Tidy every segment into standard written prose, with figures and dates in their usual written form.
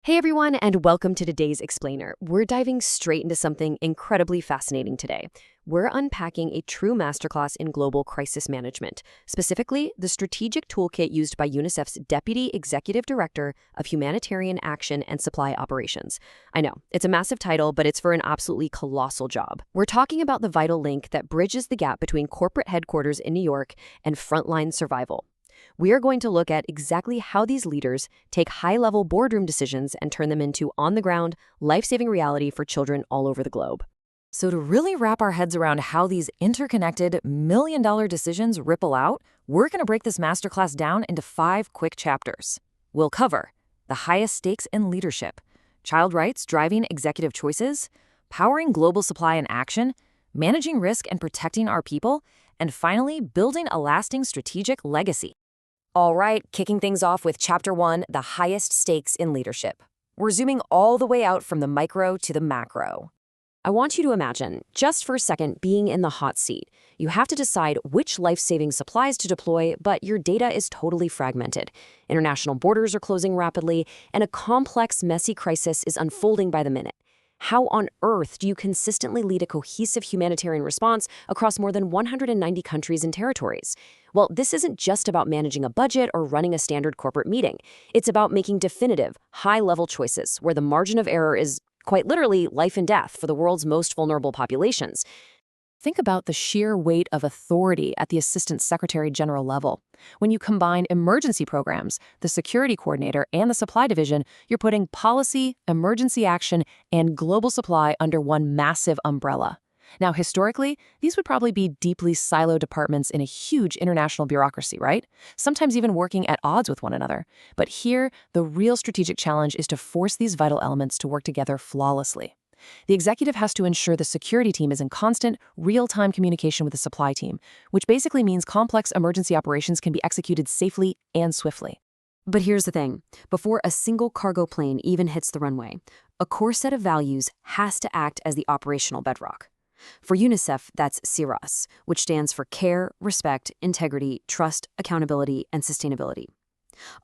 Hey everyone, and welcome to today's Explainer. We're diving straight into something incredibly fascinating today. We're unpacking a true masterclass in global crisis management, specifically the strategic toolkit used by UNICEF's Deputy Executive Director of Humanitarian Action and Supply Operations. I know, it's a massive title, but it's for an absolutely colossal job. We're talking about the vital link that bridges the gap between corporate headquarters in New York and frontline survival. We are going to look at exactly how these leaders take high-level boardroom decisions and turn them into on-the-ground, life-saving reality for children all over the globe. So to really wrap our heads around how these interconnected million-dollar decisions ripple out, we're going to break this masterclass down into 5 quick chapters. We'll cover the highest stakes in leadership, child rights driving executive choices, powering global supply and action, managing risk and protecting our people, and finally, building a lasting strategic legacy. All right, kicking things off with Chapter 1, the highest stakes in leadership. We're zooming all the way out from the micro to the macro. I want you to imagine, just for a second, being in the hot seat. You have to decide which life-saving supplies to deploy, but your data is totally fragmented. International borders are closing rapidly, and a complex, messy crisis is unfolding by the minute. How on earth do you consistently lead a cohesive humanitarian response across more than 190 countries and territories? Well, this isn't just about managing a budget or running a standard corporate meeting. It's about making definitive, high-level choices where the margin of error is, quite literally, life and death for the world's most vulnerable populations. Think about the sheer weight of authority at the Assistant Secretary General level. When you combine emergency programs, the security coordinator, and the supply division, you're putting policy, emergency action, and global supply under one massive umbrella. Now, historically, these would probably be deeply siloed departments in a huge international bureaucracy, right? Sometimes even working at odds with one another. But here, the real strategic challenge is to force these vital elements to work together flawlessly. The executive has to ensure the security team is in constant, real-time communication with the supply team, which basically means complex emergency operations can be executed safely and swiftly. But here's the thing. Before a single cargo plane even hits the runway, a core set of values has to act as the operational bedrock. For UNICEF, that's CIRAS, which stands for Care, Respect, Integrity, Trust, Accountability, and Sustainability.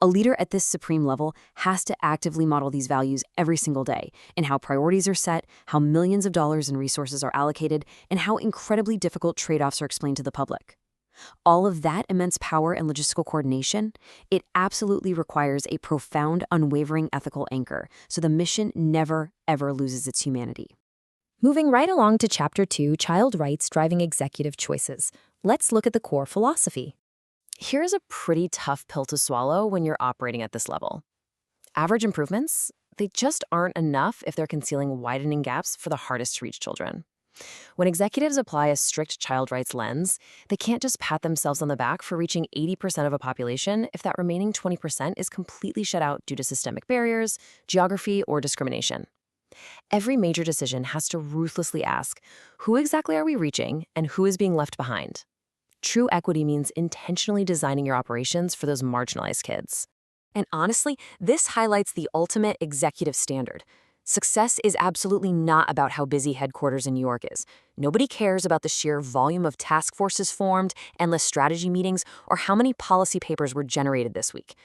A leader at this supreme level has to actively model these values every single day in how priorities are set, how millions of dollars in resources are allocated, and how incredibly difficult trade-offs are explained to the public. All of that immense power and logistical coordination, it absolutely requires a profound, unwavering ethical anchor, so the mission never, ever loses its humanity. Moving right along to Chapter 2, Child Rights Driving Executive Choices. Let's look at the core philosophy. Here's a pretty tough pill to swallow when you're operating at this level. Average improvements, they just aren't enough if they're concealing widening gaps for the hardest-to-reach children. When executives apply a strict child rights lens, they can't just pat themselves on the back for reaching 80% of a population if that remaining 20% is completely shut out due to systemic barriers, geography, or discrimination. Every major decision has to ruthlessly ask, who exactly are we reaching and who is being left behind? True equity means intentionally designing your operations for those marginalized kids. And honestly, this highlights the ultimate executive standard. Success is absolutely not about how busy headquarters in New York is. Nobody cares about the sheer volume of task forces formed, endless strategy meetings, or how many policy papers were generated this week.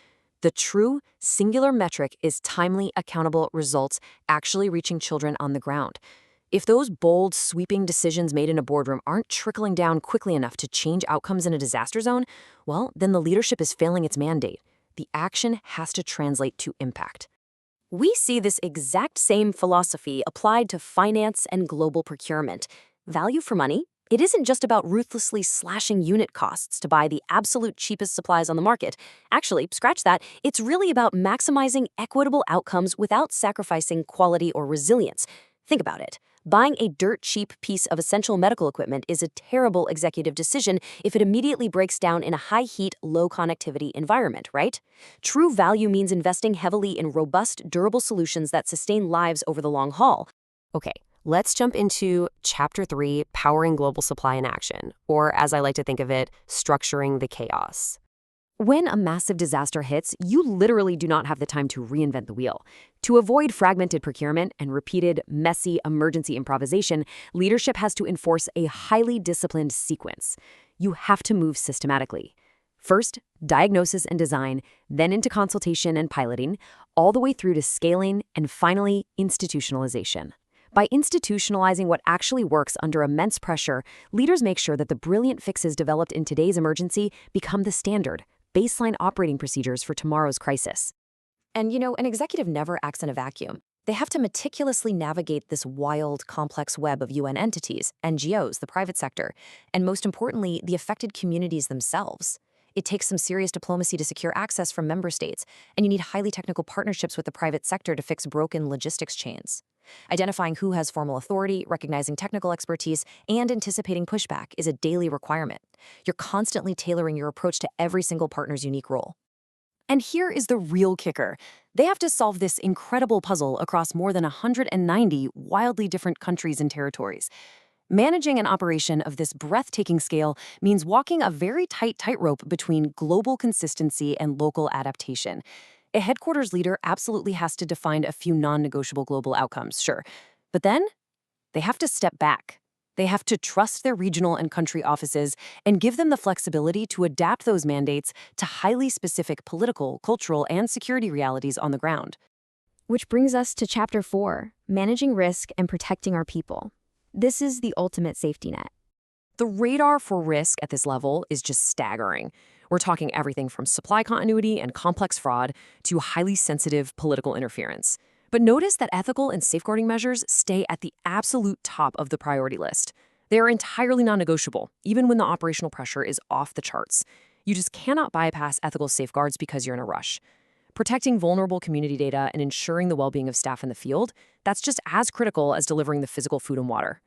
The true, singular metric is timely, accountable results actually reaching children on the ground. If those bold, sweeping decisions made in a boardroom aren't trickling down quickly enough to change outcomes in a disaster zone, well, then the leadership is failing its mandate. The action has to translate to impact. We see this exact same philosophy applied to finance and global procurement. Value for money? It isn't just about ruthlessly slashing unit costs to buy the absolute cheapest supplies on the market. Actually, scratch that, it's really about maximizing equitable outcomes without sacrificing quality or resilience. Think about it. Buying a dirt-cheap piece of essential medical equipment is a terrible executive decision if it immediately breaks down in a high-heat, low-connectivity environment, right? True value means investing heavily in robust, durable solutions that sustain lives over the long haul. Okay, let's jump into Chapter 3, Powering Global Supply and Action, or as I like to think of it, Structuring the Chaos. When a massive disaster hits, you literally do not have the time to reinvent the wheel. To avoid fragmented procurement and repeated, messy emergency improvisation, leadership has to enforce a highly disciplined sequence. You have to move systematically. First, diagnosis and design, then into consultation and piloting, all the way through to scaling, and finally, institutionalization. By institutionalizing what actually works under immense pressure, leaders make sure that the brilliant fixes developed in today's emergency become the standard, baseline operating procedures for tomorrow's crisis. And an executive never acts in a vacuum. They have to meticulously navigate this wild, complex web of UN entities, NGOs, the private sector, and most importantly, the affected communities themselves. It takes some serious diplomacy to secure access from member states, and you need highly technical partnerships with the private sector to fix broken logistics chains. Identifying who has formal authority, recognizing technical expertise, and anticipating pushback is a daily requirement. You're constantly tailoring your approach to every single partner's unique role. And here is the real kicker. They have to solve this incredible puzzle across more than 190 wildly different countries and territories. Managing an operation of this breathtaking scale means walking a very tight tightrope between global consistency and local adaptation. A headquarters leader absolutely has to define a few non-negotiable global outcomes, sure. But then, they have to step back. They have to trust their regional and country offices and give them the flexibility to adapt those mandates to highly specific political, cultural, and security realities on the ground. Which brings us to Chapter 4, Managing Risk and Protecting Our People. This is the ultimate safety net. The radar for risk at this level is just staggering. We're talking everything from supply continuity and complex fraud to highly sensitive political interference. But notice that ethical and safeguarding measures stay at the absolute top of the priority list. They are entirely non-negotiable, even when the operational pressure is off the charts. You just cannot bypass ethical safeguards because you're in a rush. Protecting vulnerable community data and ensuring the well-being of staff in the field, that's just as critical as delivering the physical food and water.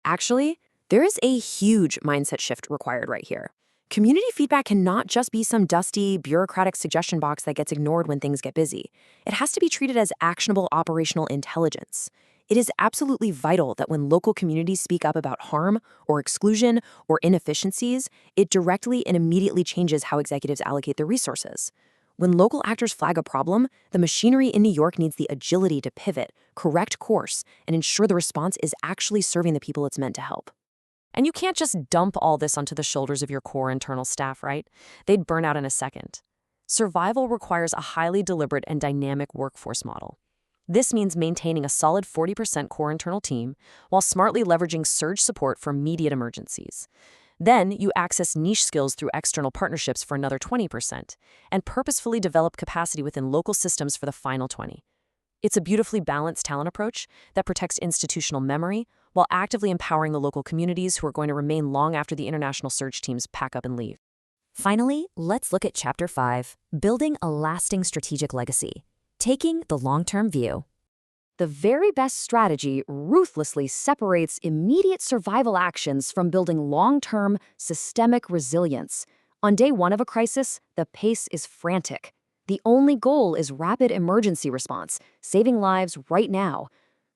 Actually, there is a huge mindset shift required right here. Community feedback cannot just be some dusty, bureaucratic suggestion box that gets ignored when things get busy. It has to be treated as actionable operational intelligence. It is absolutely vital that when local communities speak up about harm or exclusion or inefficiencies, it directly and immediately changes how executives allocate their resources. When local actors flag a problem, the machinery in New York needs the agility to pivot, correct course, and ensure the response is actually serving the people it's meant to help. And you can't just dump all this onto the shoulders of your core internal staff, right? They'd burn out in a second. Survival requires a highly deliberate and dynamic workforce model. This means maintaining a solid 40% core internal team while smartly leveraging surge support for immediate emergencies. Then you access niche skills through external partnerships for another 20% and purposefully develop capacity within local systems for the final 20%. It's a beautifully balanced talent approach that protects institutional memory while actively empowering the local communities who are going to remain long after the international surge teams pack up and leave. Finally, let's look at Chapter 5, Building a Lasting Strategic Legacy, Taking the Long-Term View. The very best strategy ruthlessly separates immediate survival actions from building long-term, systemic resilience. On day one of a crisis, the pace is frantic. The only goal is rapid emergency response, saving lives right now.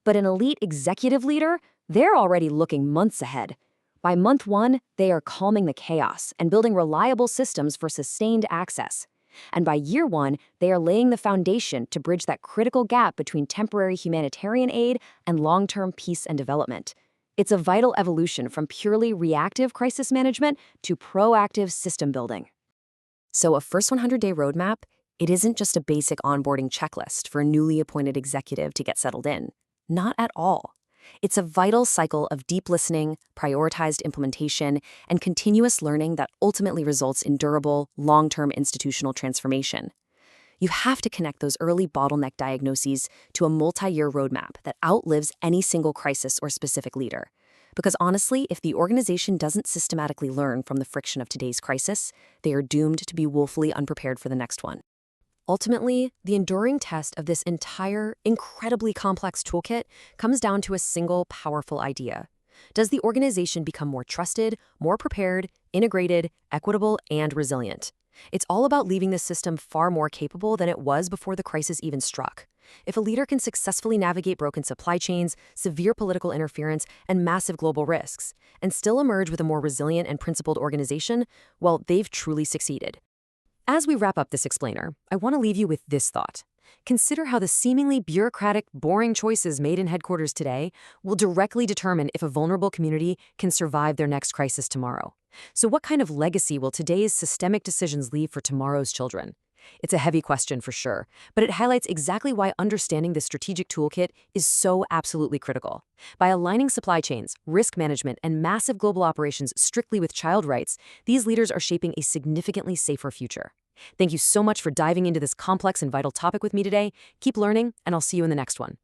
But an elite executive leader, they're already looking months ahead. By month one, they are calming the chaos and building reliable systems for sustained access. And by year one, they are laying the foundation to bridge that critical gap between temporary humanitarian aid and long-term peace and development. It's a vital evolution from purely reactive crisis management to proactive system building. So a first 100-day roadmap, it isn't just a basic onboarding checklist for a newly appointed executive to get settled in. Not at all. It's a vital cycle of deep listening, prioritized implementation, and continuous learning that ultimately results in durable, long-term institutional transformation. You have to connect those early bottleneck diagnoses to a multi-year roadmap that outlives any single crisis or specific leader. Because honestly, if the organization doesn't systematically learn from the friction of today's crisis, they are doomed to be woefully unprepared for the next one. Ultimately, the enduring test of this entire, incredibly complex toolkit comes down to a single, powerful idea. Does the organization become more trusted, more prepared, integrated, equitable, and resilient? It's all about leaving the system far more capable than it was before the crisis even struck. If a leader can successfully navigate broken supply chains, severe political interference, and massive global risks, and still emerge with a more resilient and principled organization, well, they've truly succeeded. As we wrap up this explainer, I want to leave you with this thought. Consider how the seemingly bureaucratic, boring choices made in headquarters today will directly determine if a vulnerable community can survive their next crisis tomorrow. So what kind of legacy will today's systemic decisions leave for tomorrow's children? It's a heavy question for sure, but it highlights exactly why understanding the strategic toolkit is so absolutely critical. By aligning supply chains, risk management, and massive global operations strictly with child rights, these leaders are shaping a significantly safer future. Thank you so much for diving into this complex and vital topic with me today. Keep learning, and I'll see you in the next one.